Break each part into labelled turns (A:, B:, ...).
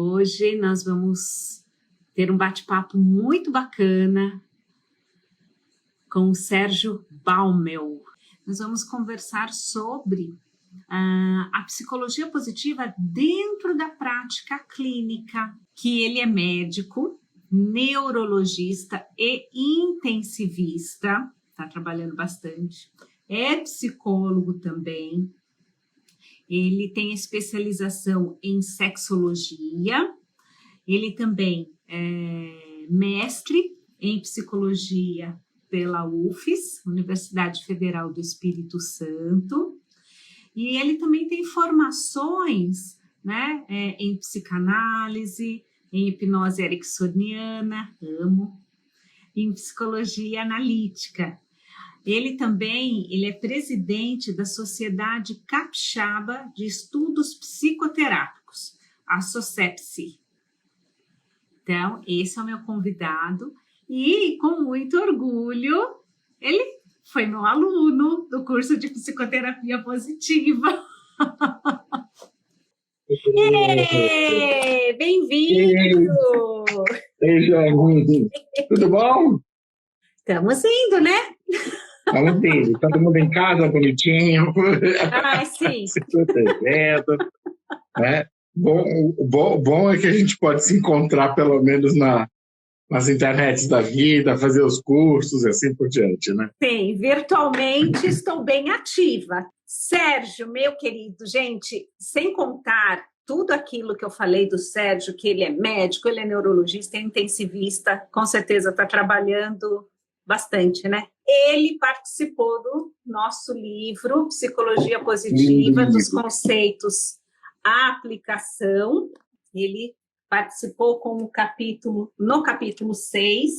A: Hoje nós vamos ter um bate-papo muito bacana com o Sérgio Baumel. Nós vamos conversar sobre a psicologia positiva dentro da prática clínica, que ele é médico, neurologista e intensivista, está trabalhando bastante, é psicólogo também, ele tem especialização em sexologia, ele também é mestre em psicologia pela UFES, Universidade Federal do Espírito Santo, e ele também tem formações, né, em psicanálise, em hipnose ericksoniana, em psicologia analítica. Ele é presidente da Sociedade Capixaba de Estudos Psicoterápicos, a SOCEPSI. Então, esse é o meu convidado e, com muito orgulho, ele foi meu aluno do curso de psicoterapia positiva. Bem-vindo!
B: Ei, João, tudo bom?
A: Estamos indo, né?
B: Estamos indo. Todo mundo em casa, bonitinho.
A: Ah, sim.
B: Tudo certo, né? Bom é que a gente pode se encontrar, pelo menos, nas internets da vida, fazer os cursos e assim por diante, né?
A: Sim, virtualmente estou bem ativa. Sérgio, meu querido, gente, sem contar tudo aquilo que eu falei do Sérgio, que ele é médico, ele é neurologista, é intensivista, com certeza está trabalhando bastante, né? Ele participou do nosso livro Psicologia Positiva, dos conceitos à aplicação. Ele participou no capítulo 6,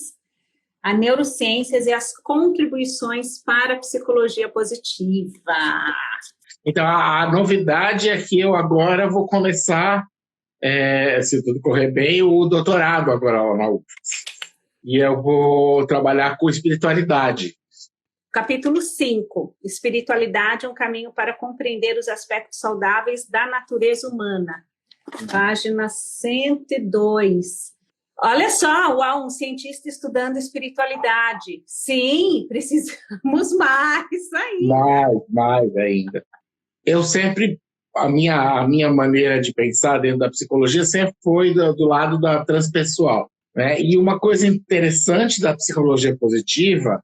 A: a neurociências e as contribuições para a psicologia positiva.
B: Então, a novidade é que eu agora vou começar, se tudo correr bem, o doutorado agora lá na UFES. E eu vou trabalhar com espiritualidade.
A: Capítulo 5, Espiritualidade é um caminho para compreender os aspectos saudáveis da natureza humana. Página 102. Olha só, uau, um cientista estudando espiritualidade. Sim, precisamos mais ainda.
B: Mais ainda. Eu sempre, a minha maneira de pensar dentro da psicologia sempre foi do lado da transpessoal, né? E uma coisa interessante da psicologia positiva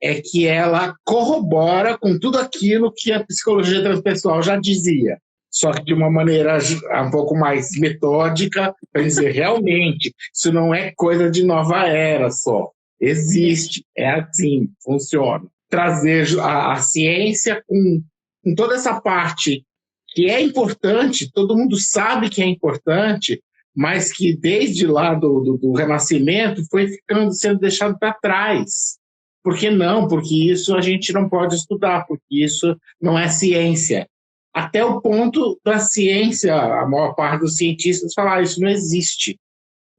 B: é que ela corrobora com tudo aquilo que a psicologia transpessoal já dizia, só que de uma maneira um pouco mais metódica, para dizer, realmente, isso não é coisa de nova era só. Existe, é assim, funciona. Trazer a ciência com toda essa parte que é importante, todo mundo sabe que é importante, mas que desde lá do Renascimento foi sendo deixado para trás. Por que não? Porque isso a gente não pode estudar, porque isso não é ciência. Até o ponto da ciência, a maior parte dos cientistas falar isso não existe.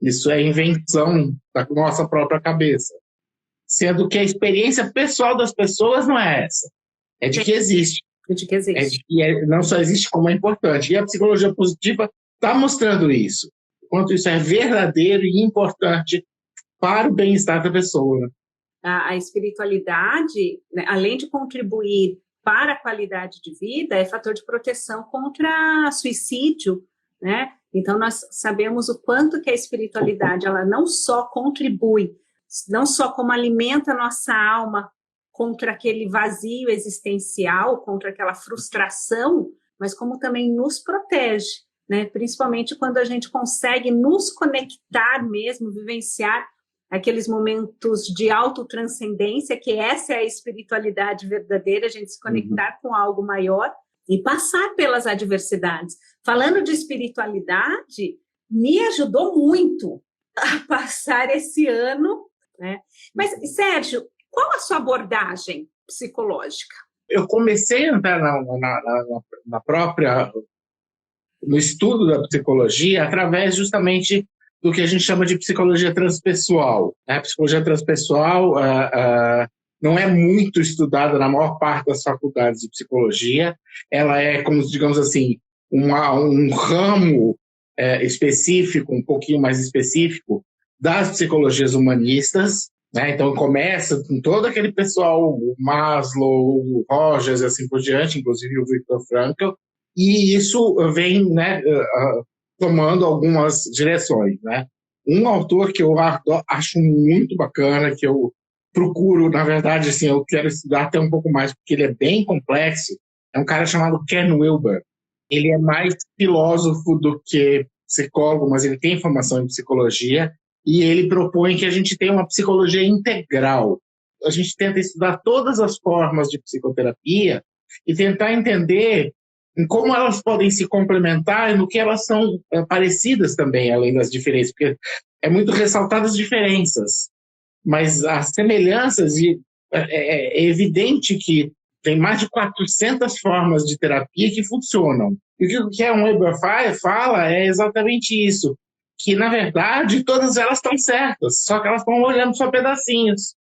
B: Isso é invenção da nossa própria cabeça. Sendo que a experiência pessoal das pessoas não é essa. É de que existe.
A: É de que existe.
B: É de que não só existe como é importante. E a psicologia positiva está mostrando isso. Quanto isso é verdadeiro e importante para o bem-estar da pessoa. Né?
A: A espiritualidade, né, além de contribuir para a qualidade de vida, é fator de proteção contra suicídio, né? Então, nós sabemos o quanto que a espiritualidade, ela não só contribui, não só como alimenta a nossa alma contra aquele vazio existencial, contra aquela frustração, mas como também nos protege, né? Principalmente quando a gente consegue nos conectar mesmo, vivenciar aqueles momentos de autotranscendência, que essa é a espiritualidade verdadeira, a gente se conectar com algo maior e passar pelas adversidades. Falando de espiritualidade, me ajudou muito a passar esse ano, né? Mas, Sérgio, qual a sua abordagem psicológica?
B: Eu comecei a entrar no estudo da psicologia através justamente do que a gente chama de psicologia transpessoal. A psicologia transpessoal não é muito estudada na maior parte das faculdades de psicologia. Ela é, como digamos assim, um ramo específico, um pouquinho mais específico, das psicologias humanistas, né? Então começa com todo aquele pessoal, o Maslow, o Rogers e assim por diante, inclusive o Viktor Frankl, e isso vem, né, tomando algumas direções, né? Um autor que eu acho muito bacana, que eu procuro, na verdade, assim, eu quero estudar até um pouco mais, porque ele é bem complexo, é um cara chamado Ken Wilber. Ele é mais filósofo do que psicólogo, mas ele tem formação em psicologia, e ele propõe que a gente tenha uma psicologia integral. A gente tenta estudar todas as formas de psicoterapia e tentar entender em como elas podem se complementar e no que elas são parecidas também, além das diferenças, porque é muito ressaltar as diferenças, mas as semelhanças, e é evidente que tem mais de 400 formas de terapia que funcionam. E o que a Weber fala é exatamente isso, que, na verdade, todas elas estão certas, só que elas estão olhando só pedacinhos.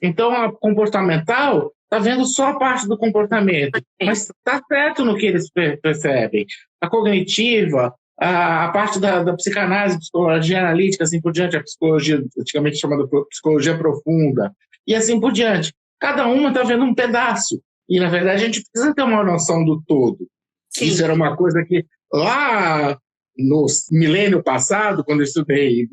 B: Então, a comportamental está vendo só a parte do comportamento, mas está certo no que eles percebem. A cognitiva, a parte da psicanálise, psicologia analítica, assim por diante, a psicologia, antigamente chamada psicologia profunda, e assim por diante. Cada uma está vendo um pedaço. E, na verdade, a gente precisa ter uma noção do todo. Sim. Isso era uma coisa que, lá no milênio passado, quando eu estudei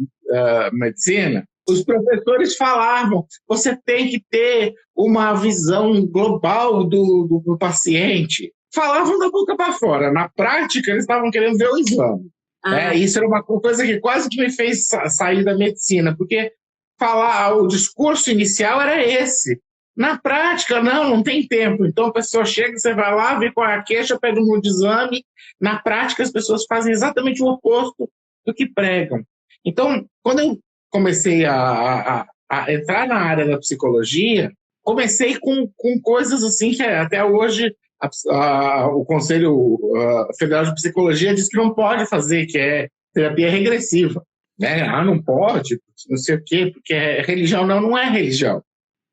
B: medicina, os professores falavam, você tem que ter uma visão global do paciente. Falavam da boca para fora. Na prática, eles estavam querendo ver o exame. Isso era uma coisa que quase que me fez sair da medicina, porque o discurso inicial era esse. Na prática, não tem tempo. Então, a pessoa chega, você vai lá, vê qual é a queixa, pega um exame. Na prática, as pessoas fazem exatamente o oposto do que pregam. Então, quando eu comecei a entrar na área da psicologia, comecei com coisas assim que até hoje o Conselho Federal de Psicologia diz que não pode fazer, que é terapia regressiva. Né? Não pode, não sei o quê, porque religião. Não é religião.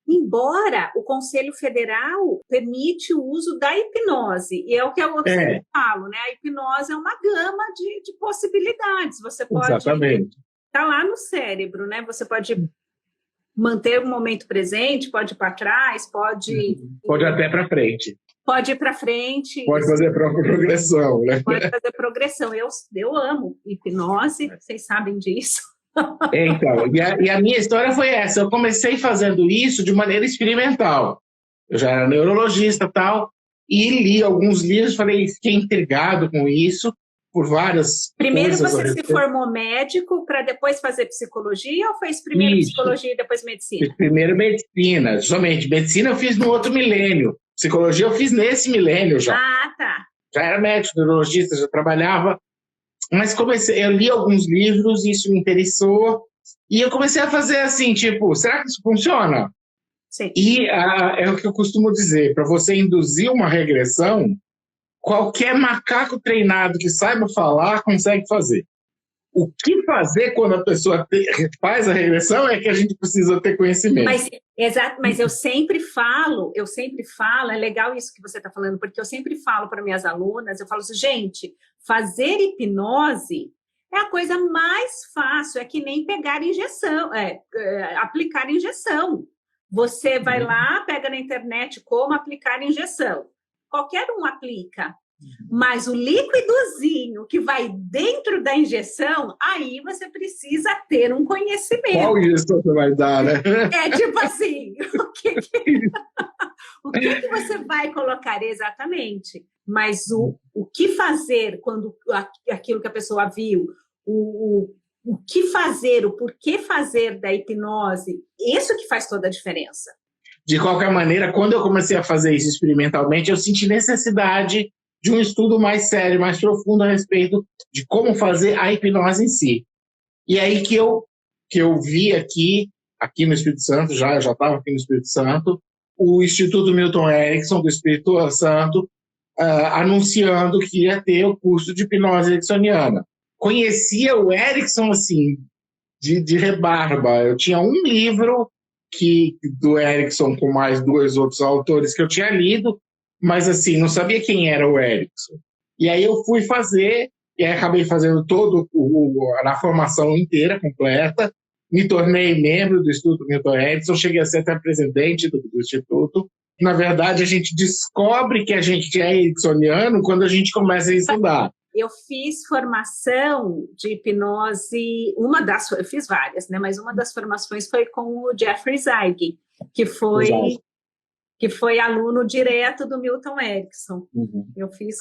A: Embora o Conselho Federal permite o uso da hipnose, e é o que eu sempre falo, né? A hipnose é uma gama de possibilidades. Você pode...
B: Exatamente.
A: Está lá no cérebro, né? Você pode manter o momento presente, pode ir para trás, pode...
B: Pode até para frente.
A: Pode ir para frente.
B: Pode fazer progressão, né?
A: Pode fazer progressão. Eu amo hipnose, vocês sabem disso.
B: Então, e a minha história foi essa. Eu comecei fazendo isso de maneira experimental. Eu já era neurologista e tal, e li alguns livros, fiquei intrigado com isso, por várias
A: Primeiro
B: coisas.
A: Você se formou médico para depois fazer psicologia, ou fez primeiro psicologia e depois medicina?
B: Fiz primeiro medicina, somente. Medicina eu fiz no outro milênio. Psicologia eu fiz nesse milênio já.
A: Ah, tá.
B: Já era médico, neurologista, já trabalhava. Mas eu li alguns livros, isso me interessou, e eu comecei a fazer assim, tipo, será que isso funciona?
A: Sim.
B: E é o que eu costumo dizer, para você induzir uma regressão, qualquer macaco treinado que saiba falar consegue fazer. O que fazer quando a pessoa faz a regressão é que a gente precisa ter conhecimento.
A: Mas eu sempre falo, é legal isso que você está falando, porque eu sempre falo para minhas alunas, eu falo assim, gente, fazer hipnose é a coisa mais fácil, é que nem pegar injeção, aplicar injeção. Você vai lá, pega na internet como aplicar injeção. Qualquer um aplica. Mas o líquidozinho que vai dentro da injeção, aí você precisa ter um conhecimento.
B: Qual injeção você vai dar, né?
A: É tipo assim, o que você vai colocar exatamente? Mas o que fazer quando aquilo que a pessoa viu, o que fazer, o porquê fazer da hipnose, isso que faz toda a diferença.
B: De qualquer maneira, quando eu comecei a fazer isso experimentalmente, eu senti necessidade de um estudo mais sério, mais profundo a respeito de como fazer a hipnose em si. E aí que eu vi aqui no Espírito Santo, eu já estava aqui no Espírito Santo, o Instituto Milton Erickson, do Espírito Santo, anunciando que ia ter o curso de hipnose ericksoniana. Conhecia o Erickson, assim, de rebarba. Eu tinha um livro do Erickson com mais 2 outros autores que eu tinha lido, mas assim, não sabia quem era o Erickson. E aí eu fui fazer, e aí acabei fazendo a formação inteira, completa, me tornei membro do Instituto Milton Erickson, cheguei a ser até presidente do Instituto. Na verdade, a gente descobre que a gente é ericksoniano quando a gente começa a estudar.
A: Eu fiz formação de hipnose, eu fiz várias, né? Mas uma das formações foi com o Jeffrey Zeig, que foi aluno direto do Milton Erickson.
B: Uhum.
A: Eu fiz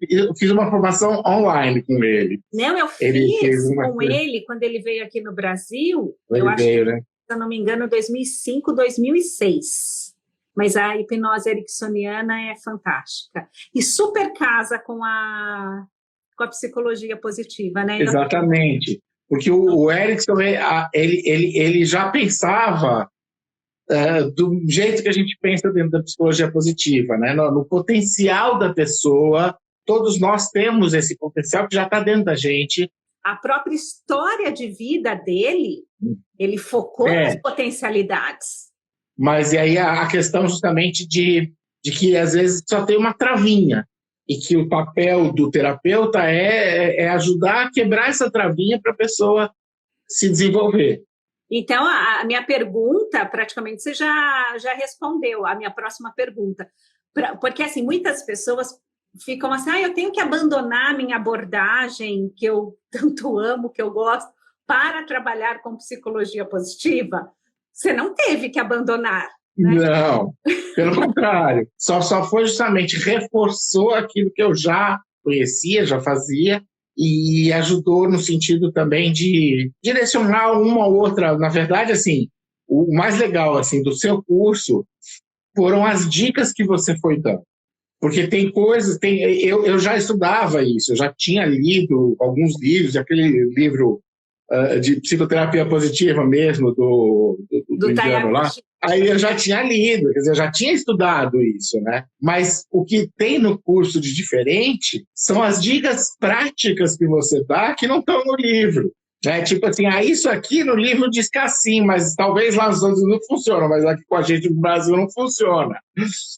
B: eu fiz uma formação online com ele.
A: Não, eu fiz com ele quando ele veio aqui no Brasil.
B: Né?
A: Se eu não me engano, 2005, 2006. Mas a hipnose ericksoniana é fantástica. E super casa com a psicologia positiva, né?
B: Exatamente. Porque o Erickson, ele já pensava do jeito que a gente pensa dentro da psicologia positiva, né? No potencial da pessoa. Todos nós temos esse potencial que já está dentro da gente.
A: A própria história de vida dele, ele focou nas potencialidades.
B: Mas e aí a questão justamente de que às vezes só tem uma travinha e que o papel do terapeuta é ajudar a quebrar essa travinha para a pessoa se desenvolver.
A: Então, a minha pergunta, praticamente, você já respondeu a minha próxima pergunta. Porque, assim, muitas pessoas ficam assim, eu tenho que abandonar minha abordagem, que eu tanto amo, que eu gosto, para trabalhar com psicologia positiva. Você não teve que abandonar, né?
B: Não, pelo contrário. Só foi justamente, reforçou aquilo que eu já conhecia, já fazia, e ajudou no sentido também de direcionar uma ou outra. Na verdade, assim, o mais legal assim, do seu curso foram as dicas que você foi dando. Porque tem coisas, eu já estudava isso, eu já tinha lido alguns livros, aquele livro de psicoterapia positiva mesmo, do indiano lá. Aí eu já tinha lido, quer dizer, eu já tinha estudado isso, né? Mas o que tem no curso de diferente são as dicas práticas que você dá que não estão no livro. Né? Tipo assim, isso aqui no livro diz que é assim, mas talvez lá nos outros não funciona, mas aqui com a gente no Brasil não funciona,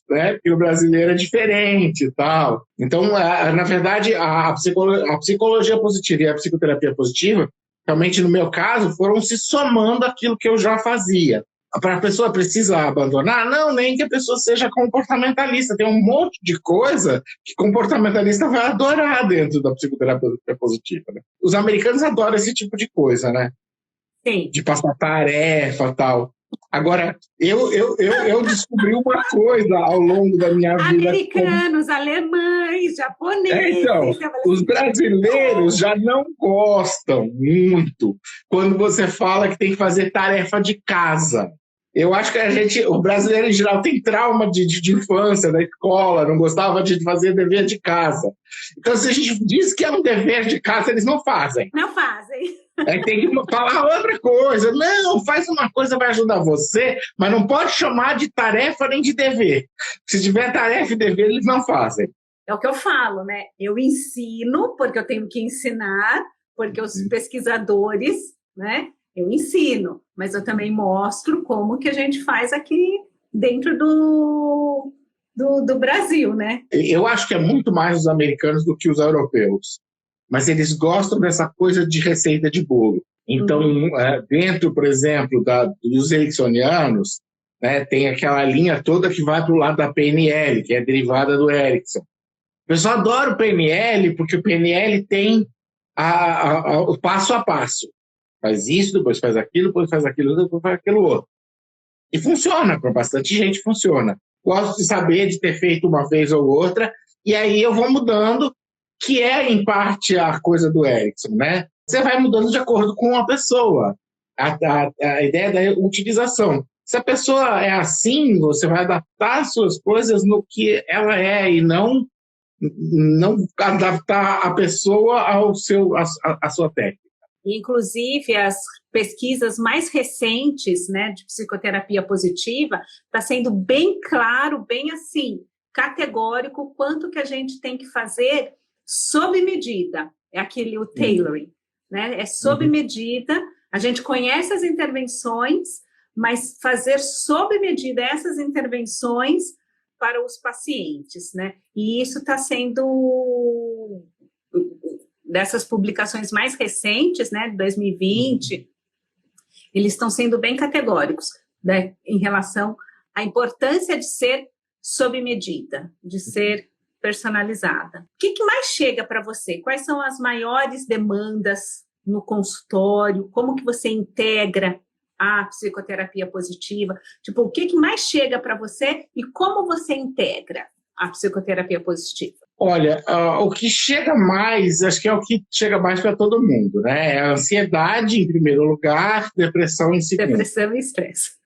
B: né? Porque o brasileiro é diferente e tal. Então, na verdade, a psicologia positiva e a psicoterapia positiva, realmente no meu caso, foram se somando àquilo que eu já fazia. Para a pessoa precisa abandonar? Não, nem que a pessoa seja comportamentalista. Tem um monte de coisa que comportamentalista vai adorar dentro da psicoterapia positiva. Né? Os americanos adoram esse tipo de coisa, né?
A: Sim.
B: De passar tarefa e tal. Agora, eu descobri uma coisa ao longo da minha vida.
A: Americanos, alemães, japoneses.
B: Então, os brasileiros já não gostam muito quando você fala que tem que fazer tarefa de casa. Eu acho que o brasileiro em geral tem trauma de infância, da escola, não gostava de fazer dever de casa. Então, se a gente diz que é um dever de casa, eles não fazem.
A: Não fazem.
B: Aí tem que falar outra coisa. Não, faz uma coisa, vai ajudar você, mas não pode chamar de tarefa nem de dever. Se tiver tarefa e dever, eles não fazem.
A: É o que eu falo, né? Eu ensino porque eu tenho que ensinar, porque os pesquisadores, né? Eu ensino, mas eu também mostro como que a gente faz aqui dentro do Brasil, né?
B: Eu acho que é muito mais os americanos do que os europeus, mas eles gostam dessa coisa de receita de bolo. Então, dentro, por exemplo, dos ericksonianos, né, tem aquela linha toda que vai para o lado da PNL, que é derivada do Erickson. O pessoal adora o PNL porque o PNL tem o passo a passo. Faz isso, depois faz aquilo, depois faz aquilo, depois faz aquilo outro. E funciona, para bastante gente funciona. Gosto de saber de ter feito uma vez ou outra, e aí eu vou mudando, que é, em parte, a coisa do Erickson, né? Você vai mudando de acordo com a pessoa. A ideia da utilização. Se a pessoa é assim, você vai adaptar as suas coisas no que ela é e não adaptar a pessoa à sua técnica.
A: Inclusive, as pesquisas mais recentes, né, de psicoterapia positiva, está sendo bem claro, bem assim, categórico, o quanto que a gente tem que fazer sob medida. É o tailoring, né? É sob medida. A gente conhece as intervenções, mas fazer sob medida essas intervenções para os pacientes, né? E isso está sendo dessas publicações mais recentes, né, de 2020, eles estão sendo bem categóricos, né, em relação à importância de ser sob medida, de ser personalizada. O que mais chega para você? Quais são as maiores demandas no consultório? Como que você integra a psicoterapia positiva? Tipo, o que mais chega para você e como você integra a psicoterapia positiva?
B: Olha, o que chega mais, acho que é o que chega mais para todo mundo, né? É a ansiedade em primeiro lugar, depressão em segundo.
A: Depressão e estresse.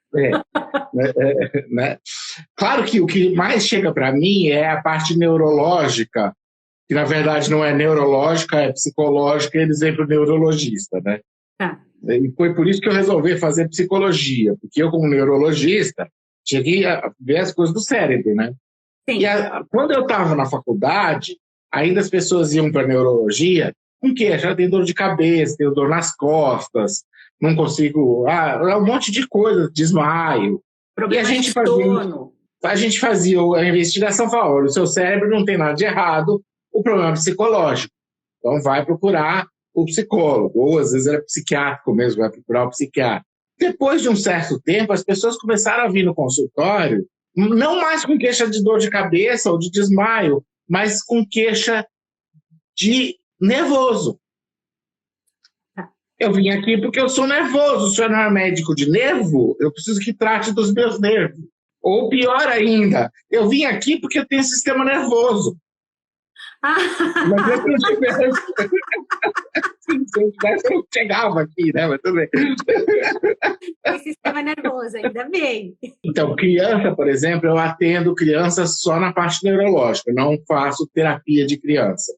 B: Né? Claro que o que mais chega para mim é a parte neurológica, que na verdade não é neurológica, é psicológica, e eles vêm para o neurologista, né? E foi por isso que eu resolvi fazer psicologia, porque eu, como neurologista, cheguei a ver as coisas do cérebro, né?
A: Sim.
B: E quando eu estava na faculdade, ainda as pessoas iam para neurologia com queixa, tem dor de cabeça, tenho dor nas costas, não consigo, um monte de coisa, desmaio.
A: Problema
B: e a gente fazia a investigação, falava, olha, o seu cérebro não tem nada de errado, o problema é psicológico. Então vai procurar o psicólogo, ou às vezes era psiquiátrico mesmo, vai procurar o psiquiatra. Depois de um certo tempo, as pessoas começaram a vir no consultório, não mais com queixa de dor de cabeça ou de desmaio, mas com queixa de nervoso. Eu vim aqui porque eu sou nervoso. Se eu não é médico de nervo, eu preciso que trate dos meus nervos. Ou pior ainda, eu vim aqui porque eu tenho sistema nervoso. Mas eu não tivesse... Se eu tivesse, eu chegava aqui, né? Mas tudo bem.
A: Tem sistema nervoso, ainda bem.
B: Então, criança, por exemplo, eu atendo crianças só na parte neurológica. Eu não faço terapia de criança.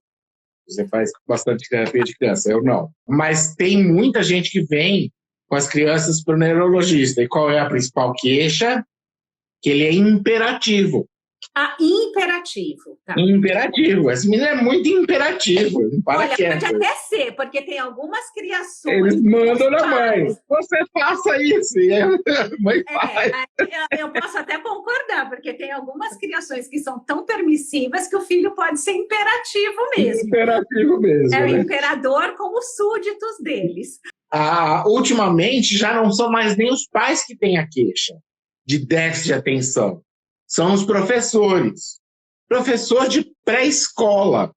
B: Você faz bastante terapia de criança, eu não. Mas tem muita gente que vem com as crianças para o neurologista. E qual é a principal queixa? Que ele é imperativo.
A: Imperativo. Tá.
B: Imperativo. Esse menino é muito imperativo.
A: Olha, pode até ser, porque tem algumas criações...
B: Eles mandam na mãe. Você faça isso. E a mãe faz.
A: Eu posso até concordar, porque tem algumas criações que são tão permissivas que o filho pode ser imperativo mesmo.
B: Imperativo mesmo.
A: É o
B: né?
A: imperador com os súditos deles.
B: Ultimamente, já não são mais nem os pais que têm a queixa de déficit de atenção. São os professores. Professor de pré-escola.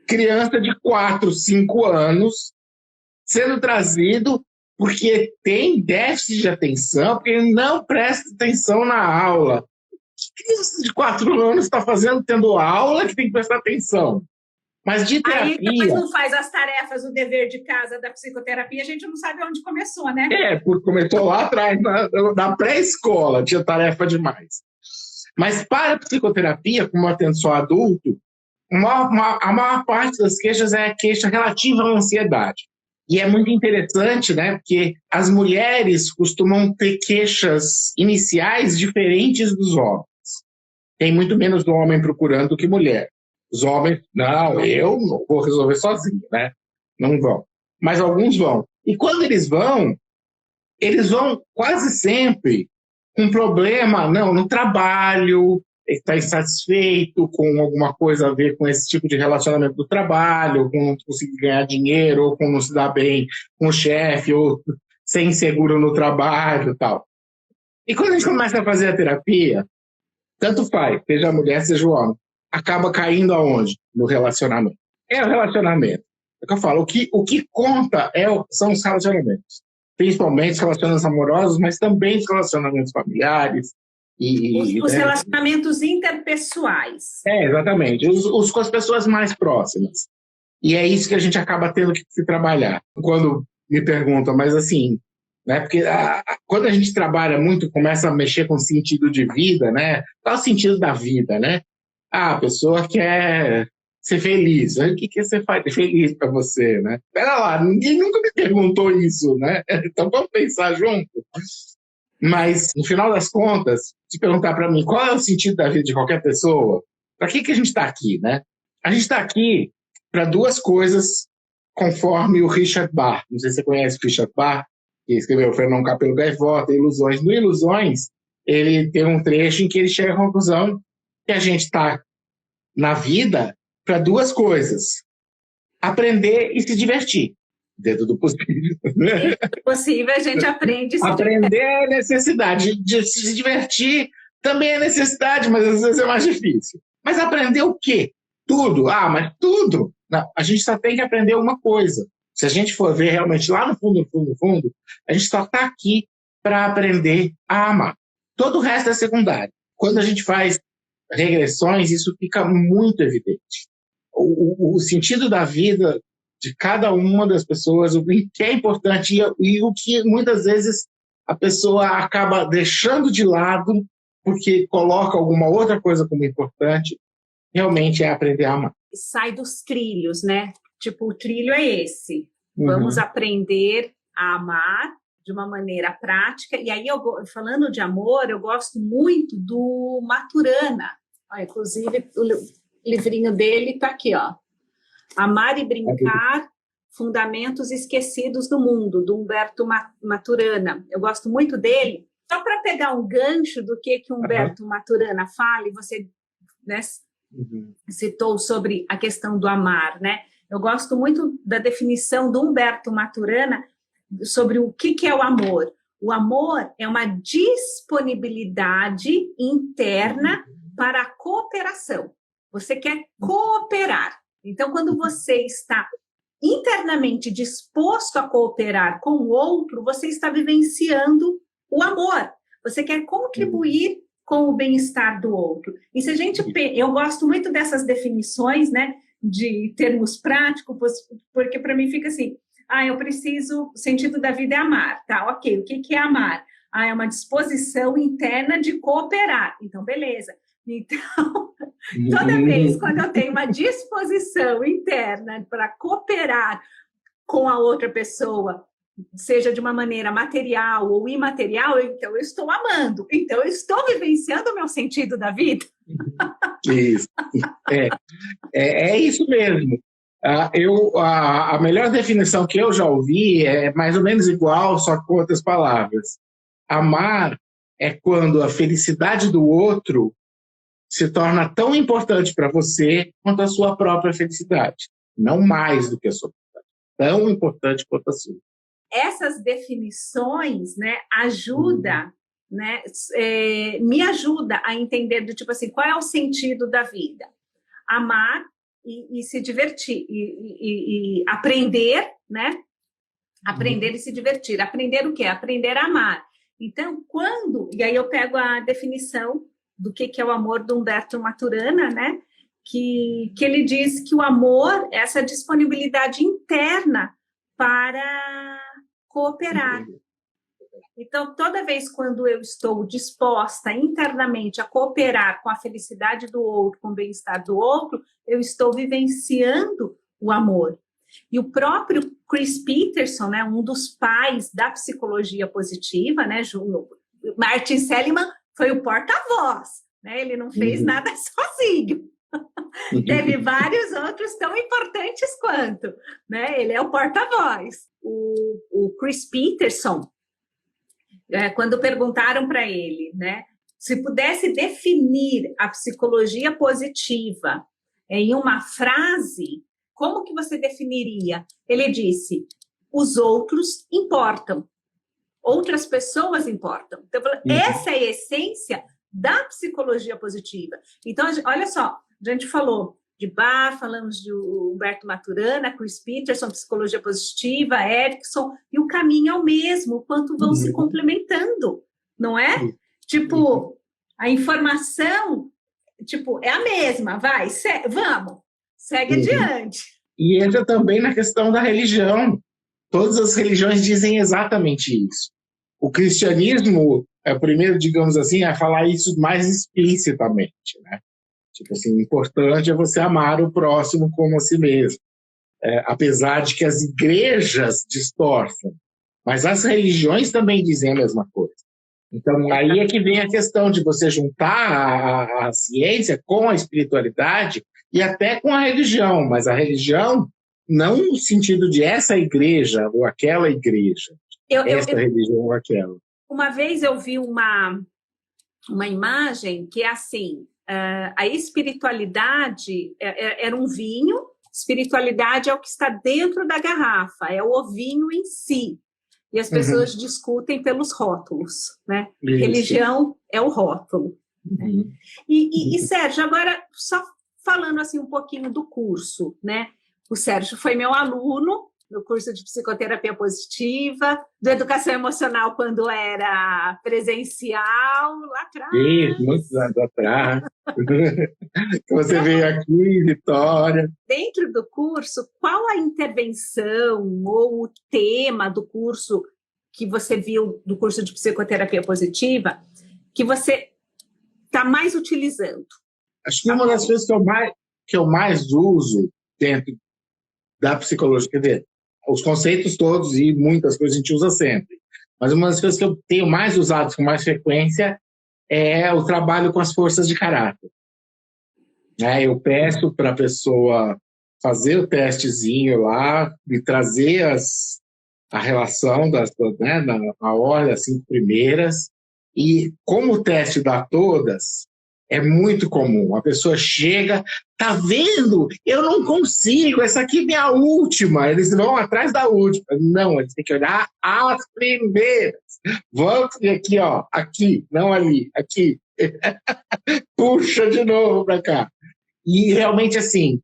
B: Criança de 4, 5 anos sendo trazido porque tem déficit de atenção, porque ele não presta atenção na aula. Que criança de 4 anos está fazendo, tendo aula que tem que prestar atenção? Mas de terapia...
A: Aí depois não faz as tarefas, o dever de casa da psicoterapia, a gente não sabe onde começou, né?
B: Porque começou lá atrás, na pré-escola, tinha tarefa demais. Mas para a psicoterapia, como eu atendo só adulto, a maior parte das queixas é a queixa relativa à ansiedade. E é muito interessante, né? Porque as mulheres costumam ter queixas iniciais diferentes dos homens. Tem muito menos homem procurando do que mulher. Os homens, não, eu não vou resolver sozinho, né? Não vão. Mas alguns vão. E quando eles vão quase sempre com problema no trabalho, está insatisfeito com alguma coisa a ver com esse tipo de relacionamento do trabalho, com não conseguir ganhar dinheiro, ou com não se dar bem com o chefe, ou ser inseguro no trabalho e tal. E quando a gente começa a fazer a terapia, tanto faz, seja a mulher, seja o homem, acaba caindo aonde? No relacionamento. É o relacionamento. É o que eu falo, o que conta são os relacionamentos. Principalmente os relacionamentos amorosos, mas também os relacionamentos familiares.
A: Os relacionamentos interpessoais.
B: Exatamente. Os com as pessoas mais próximas. E é isso que a gente acaba tendo que se trabalhar. Quando me perguntam, mas assim, né? Porque quando a gente trabalha muito, começa a mexer com o sentido de vida, né? Qual é o sentido da vida, né? A pessoa quer ser feliz. O que você faz de feliz para você, né? Pera lá, ninguém nunca me perguntou isso, né? Então vamos pensar junto. Mas, no final das contas, se perguntar para mim qual é o sentido da vida de qualquer pessoa, para que a gente está aqui, né? A gente está aqui para duas coisas, conforme o Richard Bach. Não sei se você conhece o Richard Bach, que escreveu Fernão Capelo Gaivota, Ilusões. No Ilusões, ele tem um trecho em que ele chega à conclusão que a gente está na vida para duas coisas. aprender e se divertir, dentro do possível. Né?
A: Dentro do possível, a gente aprende a se divertir.
B: Aprender é necessidade, de se divertir também é necessidade, mas às vezes é mais difícil. Mas aprender o quê? Tudo? Ah, mas tudo? Não, a gente só tem que aprender uma coisa. Se a gente for ver realmente lá no fundo, no fundo, no fundo, a gente só está aqui para aprender a amar. Todo o resto é secundário. Quando a gente faz regressões, isso fica muito evidente. O sentido da vida de cada uma das pessoas, o que é importante e o que muitas vezes a pessoa acaba deixando de lado porque coloca alguma outra coisa como importante, realmente é aprender a amar.
A: Sai dos trilhos, né? Tipo, o trilho é esse. Vamos aprender a amar de uma maneira prática. E aí, falando de amor, eu gosto muito do Maturana. Inclusive, o livrinho dele está aqui, ó. Amar e Brincar, Fundamentos Esquecidos do Mundo, do Humberto Maturana. Eu gosto muito dele. Só para pegar um gancho do que Humberto Maturana fala, e você, né, citou sobre a questão do amar, né? Eu gosto muito da definição do Humberto Maturana sobre o que é o amor. O amor é uma disponibilidade interna para a cooperação. Você quer cooperar. Então, quando você está internamente disposto a cooperar com o outro, você está vivenciando o amor. Você quer contribuir com o bem-estar do outro. E se a gente... Eu gosto muito dessas definições, né, de termos práticos, porque para mim fica assim, eu preciso... O sentido da vida é amar, tá? Ok, o que é amar? É uma disposição interna de cooperar. Então, beleza. Então, toda vez quando eu tenho uma disposição interna para cooperar com a outra pessoa, seja de uma maneira material ou imaterial, então eu estou amando. Então, eu estou vivenciando o meu sentido da vida.
B: Isso. É isso mesmo. A melhor definição que eu já ouvi é mais ou menos igual, só com outras palavras. Amar é quando a felicidade do outro se torna tão importante para você quanto a sua própria felicidade. Não mais do que a sua felicidade. Tão importante quanto a sua.
A: Essas definições, né, né, me ajuda a entender do tipo assim, qual é o sentido da vida? Amar e se divertir, e aprender, né? Aprender e se divertir. Aprender o quê? Aprender a amar. Então, e aí eu pego a definição do que é o amor do Humberto Maturana, né? Que ele diz que o amor é essa disponibilidade interna para cooperar. Então, toda vez quando eu estou disposta internamente a cooperar com a felicidade do outro, com o bem-estar do outro, eu estou vivenciando o amor. E o próprio Chris Peterson, né, um dos pais da psicologia positiva, né, Martin Seligman foi o porta-voz, né, ele não fez nada sozinho. Teve vários outros tão importantes quanto, né, ele é o porta-voz. O Chris Peterson, quando perguntaram para ele, né, se pudesse definir a psicologia positiva em uma frase, como que você definiria? Ele disse, os outros importam, outras pessoas importam. Então, essa é a essência da psicologia positiva. Então, olha só, a gente falou de Bach, falamos de Humberto Maturana, Chris Peterson, psicologia positiva, Erickson, e o caminho é o mesmo, o quanto vão se complementando, não é? Tipo, a informação, tipo, é a mesma, vamos, segue adiante.
B: E entra também na questão da religião. Todas as religiões dizem exatamente isso. O cristianismo é o primeiro, digamos assim, a falar isso mais explicitamente, né? Tipo assim, o importante é você amar o próximo como a si mesmo. Apesar de que as igrejas distorcem, mas as religiões também dizem a mesma coisa. Então, aí é que vem a questão de você juntar a ciência com a espiritualidade e até com a religião, mas a religião não no sentido de essa igreja ou aquela igreja, religião ou aquela.
A: Uma vez eu vi uma imagem que é assim, a espiritualidade era um vinho espiritualidade é o que está dentro da garrafa, é o ovinho em si. E as pessoas discutem pelos rótulos, né?
B: Isso.
A: Religião é o rótulo.
B: Uhum.
A: E, Sérgio, agora só falando assim um pouquinho do curso, né? O Sérgio foi meu aluno no curso de psicoterapia positiva, do educação emocional quando era presencial, lá atrás.
B: Isso, muitos anos atrás. Você veio aqui em Vitória.
A: Dentro do curso, qual a intervenção ou o tema do curso que você viu, do curso de psicoterapia positiva, que você está mais utilizando?
B: Acho que uma das coisas que eu mais uso dentro da psicologia, quer dizer, os conceitos todos e muitas coisas a gente usa sempre, mas uma das coisas que eu tenho mais usado com mais frequência é o trabalho com as forças de caráter. Eu peço para a pessoa fazer o testezinho lá e trazer a relação na ordem, as 5 primeiras, e como o teste dá todas, é muito comum. A pessoa chega, tá vendo? Eu não consigo, essa aqui é minha última. Eles vão atrás da última. Não, eles têm que olhar as primeiras. Vamos aqui, ó, aqui, não ali, aqui. Puxa de novo para cá. E realmente, assim,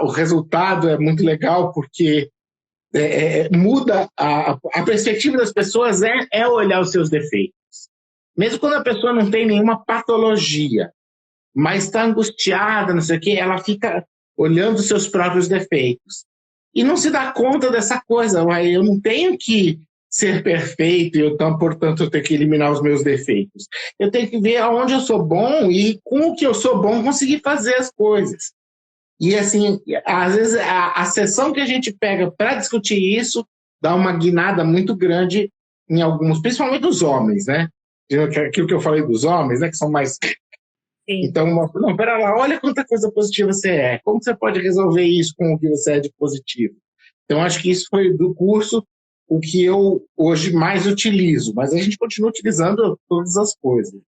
B: o resultado é muito legal porque muda a perspectiva das pessoas é olhar os seus defeitos. Mesmo quando a pessoa não tem nenhuma patologia, mas está angustiada, não sei o quê, ela fica olhando os seus próprios defeitos. E não se dá conta dessa coisa, eu não tenho que ser perfeito, portanto, eu tenho que eliminar os meus defeitos. Eu tenho que ver aonde eu sou bom e com o que eu sou bom conseguir fazer as coisas. E, assim, às vezes, a sessão que a gente pega para discutir isso dá uma guinada muito grande em alguns, principalmente os homens, né? Aquilo que eu falei dos homens, né? Que são mais... Sim. Então, não, pera lá, olha quanta coisa positiva você é. Como você pode resolver isso com o que você é de positivo? Então, acho que isso foi do curso o que eu hoje mais utilizo, mas a gente continua utilizando todas as coisas.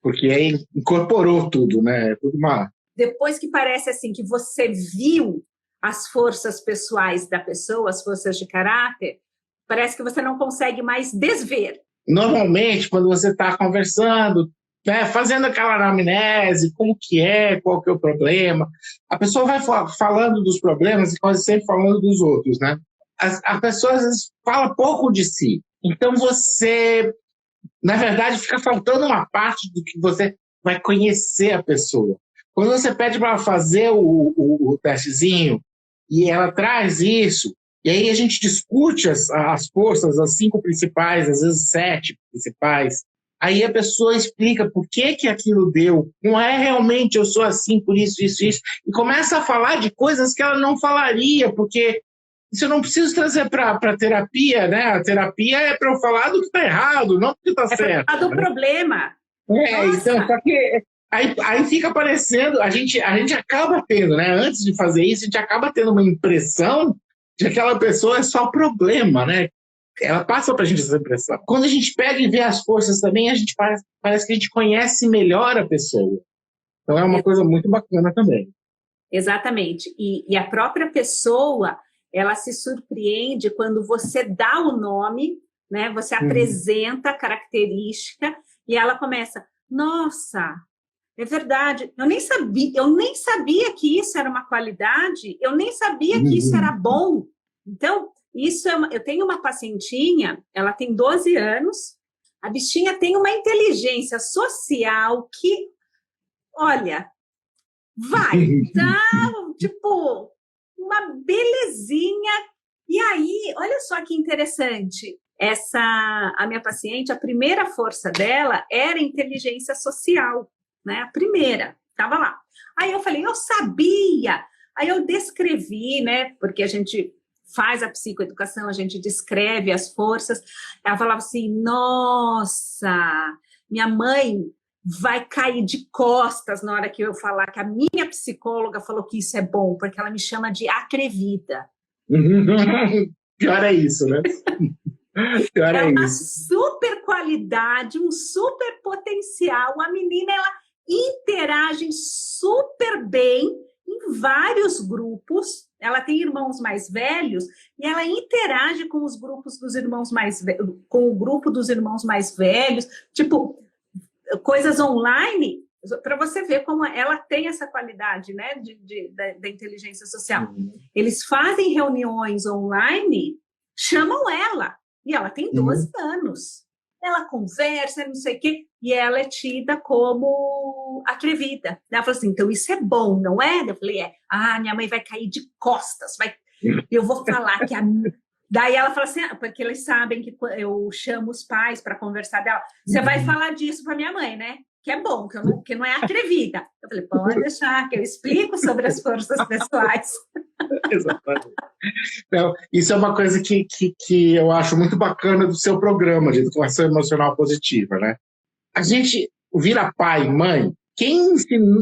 B: Porque aí incorporou tudo, né? Tudo uma...
A: Depois que parece assim que você viu as forças pessoais da pessoa, as forças de caráter, parece que você não consegue mais desver.
B: Normalmente, quando você está conversando, né, fazendo aquela anamnese, como que é, qual que é o problema, a pessoa vai falando dos problemas e quase sempre falando dos outros, né? A pessoa às vezes fala pouco de si. Então você, na verdade, fica faltando uma parte do que você vai conhecer a pessoa. Quando você pede para ela fazer o testezinho e ela traz isso, e aí a gente discute as forças, as 5 principais, às vezes 7 principais, aí a pessoa explica por que aquilo deu, não é realmente eu sou assim por isso, isso, isso, e começa a falar de coisas que ela não falaria, porque isso eu não preciso trazer para a terapia, né? A terapia é para eu falar do que está errado, não do que está certo.
A: É do problema.
B: Então, só que aí fica parecendo, a gente acaba tendo, né? Antes de fazer isso, a gente acaba tendo uma impressão de que aquela pessoa é só problema, né? Ela passa para a gente essa impressão. Quando a gente pega e vê as forças também, a gente parece que a gente conhece melhor a pessoa. Então é uma coisa muito bacana também.
A: Exatamente. E a própria pessoa, ela se surpreende quando você dá o nome, né? Você apresenta a característica e ela começa, nossa, é verdade, eu nem sabia que isso era uma qualidade, eu nem sabia que isso era bom. Então, eu tenho uma pacientinha, ela tem 12 anos, a bichinha tem uma inteligência social que, olha, tipo, uma belezinha. E aí, olha só que interessante, a minha paciente, a primeira força dela era inteligência social, né? A primeira, estava lá. Aí eu falei, eu sabia. Aí eu descrevi, né? Porque a gente faz a psicoeducação, a gente descreve as forças. Ela falava assim, nossa, minha mãe vai cair de costas na hora que eu falar que a minha psicóloga falou que isso é bom, porque ela me chama de atrevida.
B: Pior é isso, né? Pior é
A: uma
B: isso.
A: Super qualidade, um super potencial. A menina, ela interage super bem em vários grupos, ela tem irmãos mais velhos e ela interage com os grupos dos irmãos mais velhos, com o grupo dos irmãos mais velhos, tipo, coisas online, para você ver como ela tem essa qualidade, né, da inteligência social. Eles fazem reuniões online, chamam ela, e ela tem 12 anos. Ela conversa, não sei o quê, e ela é tida como atrevida. Ela falou assim, então isso é bom, não é? Eu falei, é. Ah, minha mãe vai cair de costas, eu vou falar que a... Daí ela fala assim, porque eles sabem que eu chamo os pais para conversar dela. Você vai falar disso para minha mãe, né? Que é bom, que não é atrevida. Eu falei, pode deixar, que eu explico sobre as forças pessoais.
B: Exatamente. Então, isso é uma coisa que eu acho muito bacana do seu programa de educação emocional positiva, né? A gente vira pai e mãe, quem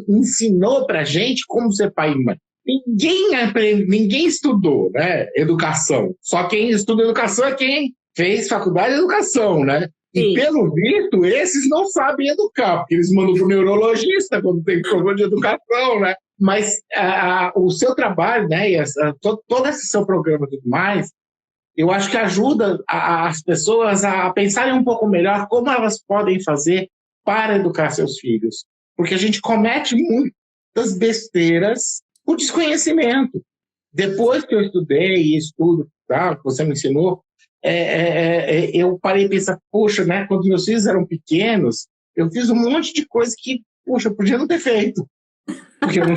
B: ensinou pra gente como ser pai e mãe? Ninguém estudou, né, educação. Só quem estuda educação é quem fez faculdade de educação, né? E, pelo visto, esses não sabem educar, porque eles mandam para o neurologista quando tem problema de educação, né? Mas o seu trabalho, né, e todo esse seu programa e tudo mais, eu acho que ajuda as pessoas a pensarem um pouco melhor como elas podem fazer para educar seus filhos. Porque a gente comete muitas besteiras por desconhecimento. Depois que eu estudei e estudo, tá, que você me ensinou, eu parei e pensar, poxa, né, quando meus filhos eram pequenos, eu fiz um monte de coisa que, poxa, eu podia não ter feito. Porque eu não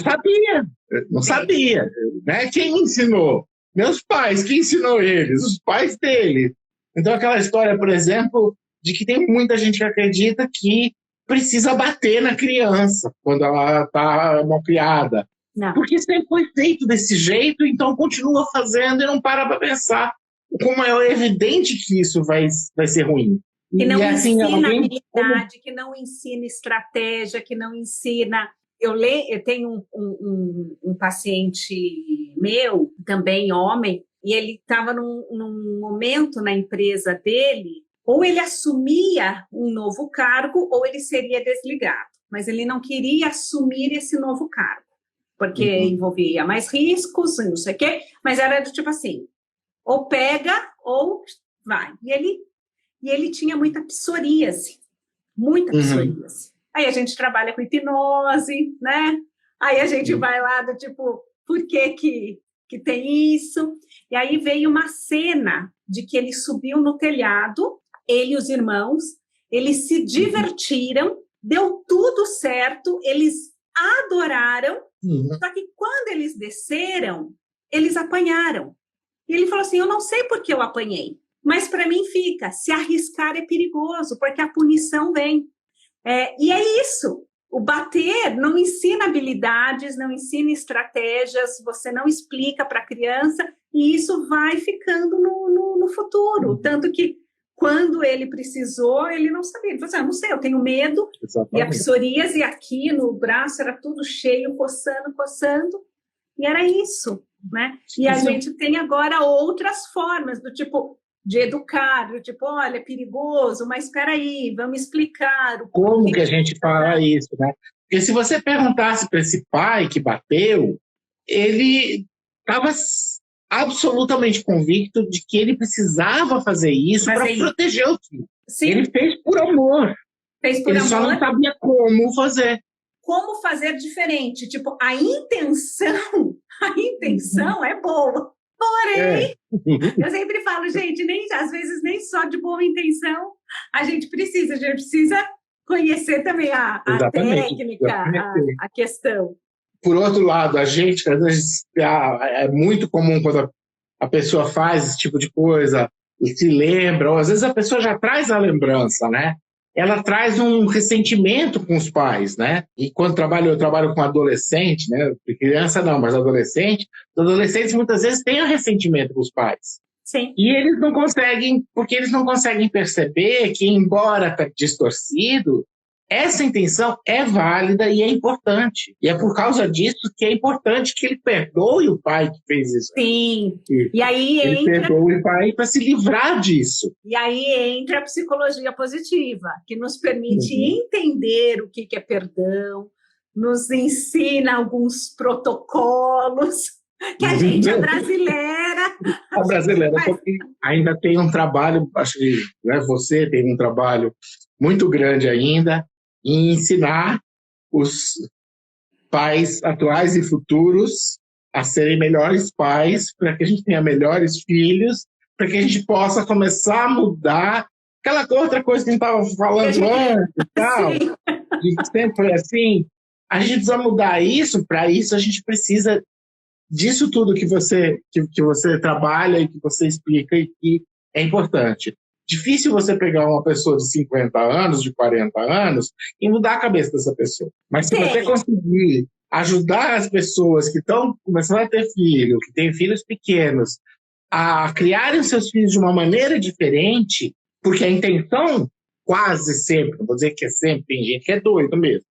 B: sabia, né? Quem ensinou? Meus pais, quem ensinou eles? Os pais deles. Então, aquela história, por exemplo, de que tem muita gente que acredita que precisa bater na criança quando ela está mal criada. Não. Porque sempre foi feito desse jeito, então continua fazendo e não para pensar como é evidente que isso vai ser ruim.
A: Que não ensina habilidade, que não ensina estratégia, que não ensina... Eu tenho um paciente meu, também homem, e ele estava num momento na empresa dele, ou ele assumia um novo cargo, ou ele seria desligado. Mas ele não queria assumir esse novo cargo, porque envolvia mais riscos, não sei o quê, mas era do tipo assim, ou pega ou vai. E ele tinha muita psoríase, muita psoríase. Aí a gente trabalha com hipnose, né? Aí a gente vai lá do tipo, por que tem isso? E aí veio uma cena de que ele subiu no telhado, ele e os irmãos, eles se divertiram, deu tudo certo, eles adoraram, só que quando eles desceram, eles apanharam. E ele falou assim, eu não sei por que eu apanhei, mas para mim fica, se arriscar é perigoso, porque a punição vem. E é isso, o bater não ensina habilidades, não ensina estratégias, você não explica para a criança, e isso vai ficando no futuro. Tanto que, quando ele precisou, ele não sabia. Ele falou assim, não sei, eu tenho medo. Exatamente. E a psoríase aqui no braço era tudo cheio, coçando, e era isso, né? E a gente tem agora outras formas, do tipo... de educar, do tipo, olha, é perigoso, mas espera aí, vamos explicar.
B: Como que a gente fala isso, né? Porque se você perguntasse para esse pai que bateu, ele estava absolutamente convicto de que ele precisava fazer isso para proteger o filho. Sim. Ele fez por amor. Ele só não sabia como fazer.
A: Como fazer diferente. Tipo, a intenção é boa. Porém, eu sempre falo, gente, às vezes nem só de boa intenção a gente precisa conhecer também a técnica, a questão.
B: Por outro lado, a gente, às vezes, é muito comum quando a pessoa faz esse tipo de coisa e se lembra, ou às vezes a pessoa já traz a lembrança, né? Ela traz um ressentimento com os pais, né? E quando eu trabalho com adolescente, né? Criança não, mas adolescente. Os adolescentes muitas vezes têm um ressentimento com os pais.
A: Sim.
B: E eles não conseguem, porque eles não conseguem perceber que, embora tá distorcido, essa intenção é válida e é importante. E é por causa disso que é importante que ele perdoe o pai que fez isso.
A: Sim. E aí
B: ele perdoe o pai para se livrar disso.
A: E aí entra a psicologia positiva, que nos permite entender o que é perdão, nos ensina alguns protocolos, que a gente é brasileira.
B: A brasileira
A: Mas,
B: ainda tem um trabalho, acho que, né, você tem um trabalho muito grande ainda em ensinar os pais atuais e futuros a serem melhores pais, para que a gente tenha melhores filhos, para que a gente possa começar a mudar aquela outra coisa que a gente estava falando antes e tal,
A: sim,
B: de que sempre foi assim. A gente precisa mudar isso, para isso a gente precisa disso tudo que você trabalha e que você explica e que é importante. Difícil você pegar uma pessoa de 50 anos, de 40 anos, e mudar a cabeça dessa pessoa. Mas se você
A: tem.
B: conseguir ajudar as pessoas que estão começando a ter filho, que têm filhos pequenos, a criarem seus filhos de uma maneira diferente, porque a intenção quase sempre, não vou dizer que é sempre, tem gente que é doido mesmo,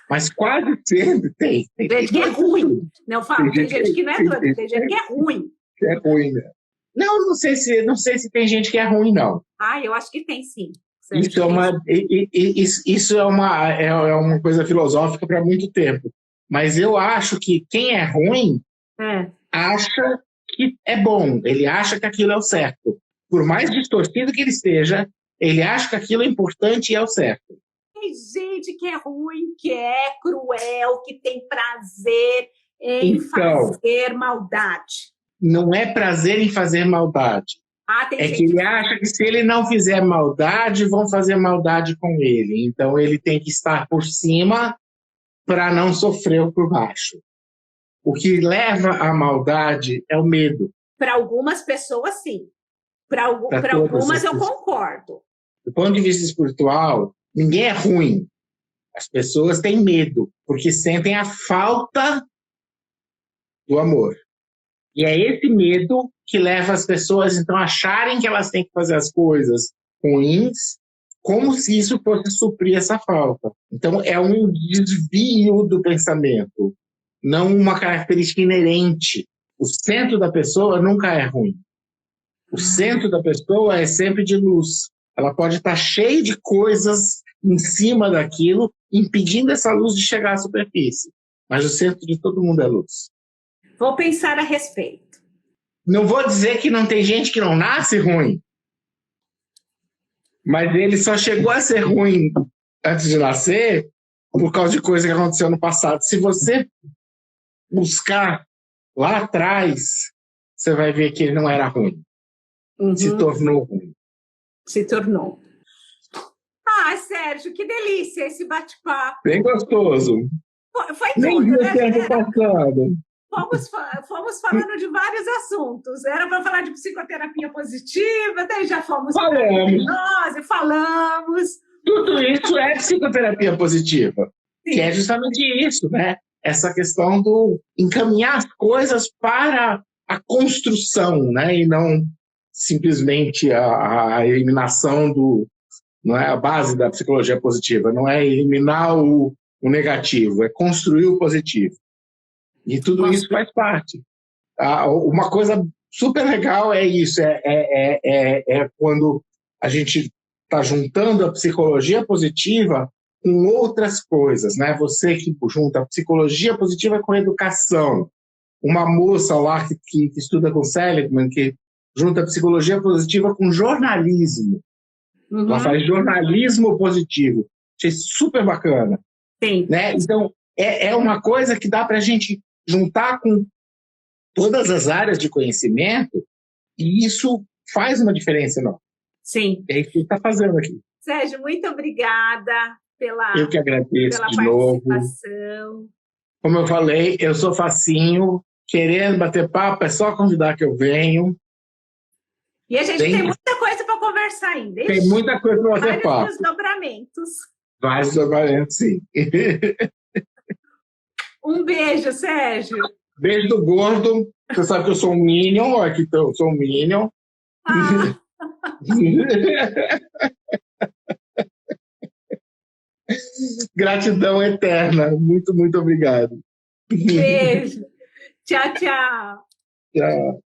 B: mas quase sempre tem.
A: Tem gente que é ruim. Não falo, tem gente que não é doido, tem gente que é ruim.
B: Que é ruim, né? Não sei se tem gente que é ruim, não.
A: Ah, eu acho que tem sim.
B: Isso é uma coisa filosófica para muito tempo. Mas eu acho que quem é ruim acha que é bom, ele acha que aquilo é o certo. Por mais distorcido que ele esteja, ele acha que aquilo é importante e é o certo.
A: Tem gente que é ruim, que é cruel, que tem prazer em fazer maldade.
B: Não é prazer em fazer maldade. É que ele acha que se ele não fizer maldade, vão fazer maldade com ele. Então ele tem que estar por cima para não sofrer por baixo. O que leva à maldade é o medo.
A: Para algumas pessoas, sim. Para algumas eu concordo.
B: Do ponto de vista espiritual, ninguém é ruim. As pessoas têm medo, porque sentem a falta do amor. E é esse medo que leva as pessoas, então, a acharem que elas têm que fazer as coisas ruins, como se isso fosse suprir essa falta. Então, é um desvio do pensamento, não uma característica inerente. O centro da pessoa nunca é ruim. O centro da pessoa é sempre de luz. Ela pode estar cheia de coisas em cima daquilo, impedindo essa luz de chegar à superfície. Mas o centro de todo mundo é luz.
A: Vou pensar a respeito.
B: Não vou dizer que não tem gente que não nasce ruim, mas ele só chegou a ser ruim antes de nascer por causa de coisa que aconteceu no passado. Se você buscar lá atrás, você vai ver que ele não era ruim. Se tornou ruim.
A: Se tornou. Ah, Sérgio, que delícia esse bate-papo.
B: Bem gostoso.
A: Foi
B: nem
A: tudo, né?
B: Tempo passado.
A: Fomos falando de vários assuntos. Era para falar de psicoterapia positiva, daí já fomos
B: para
A: hipnose, falamos.
B: Tudo isso é psicoterapia positiva. Sim. Que é justamente isso, né? Essa questão do encaminhar as coisas para a construção, né? E não simplesmente a eliminação do... Não é a base da psicologia positiva, não é eliminar o negativo, é construir o positivo. E tudo isso faz parte. Uma coisa super legal é isso, é quando a gente está juntando a psicologia positiva com outras coisas, né? Você que junta a psicologia positiva com a educação. Uma moça lá que estuda com Seligman, que junta a psicologia positiva com jornalismo. Ela faz jornalismo positivo. Achei super bacana.
A: Sim.
B: Né? Então, é uma coisa que dá para a gente juntar com todas as áreas de conhecimento e isso faz uma diferença enorme.
A: Sim.
B: É isso que está fazendo aqui.
A: Sérgio, muito obrigada pela
B: Eu que agradeço
A: pela
B: de
A: participação.
B: Novo. Como eu falei, eu sou facinho, querendo bater papo, é só convidar que eu venho.
A: E a gente tem muita coisa para conversar ainda.
B: Tem muita coisa para bater papo.
A: Vários desdobramentos.
B: Vários desdobramentos, sim.
A: Um beijo, Sérgio.
B: Beijo do gordo. Você sabe que eu sou um Minion, aqui eu sou um Minion. Gratidão eterna. Muito, muito obrigado.
A: Beijo. Tchau, tchau.
B: Tchau.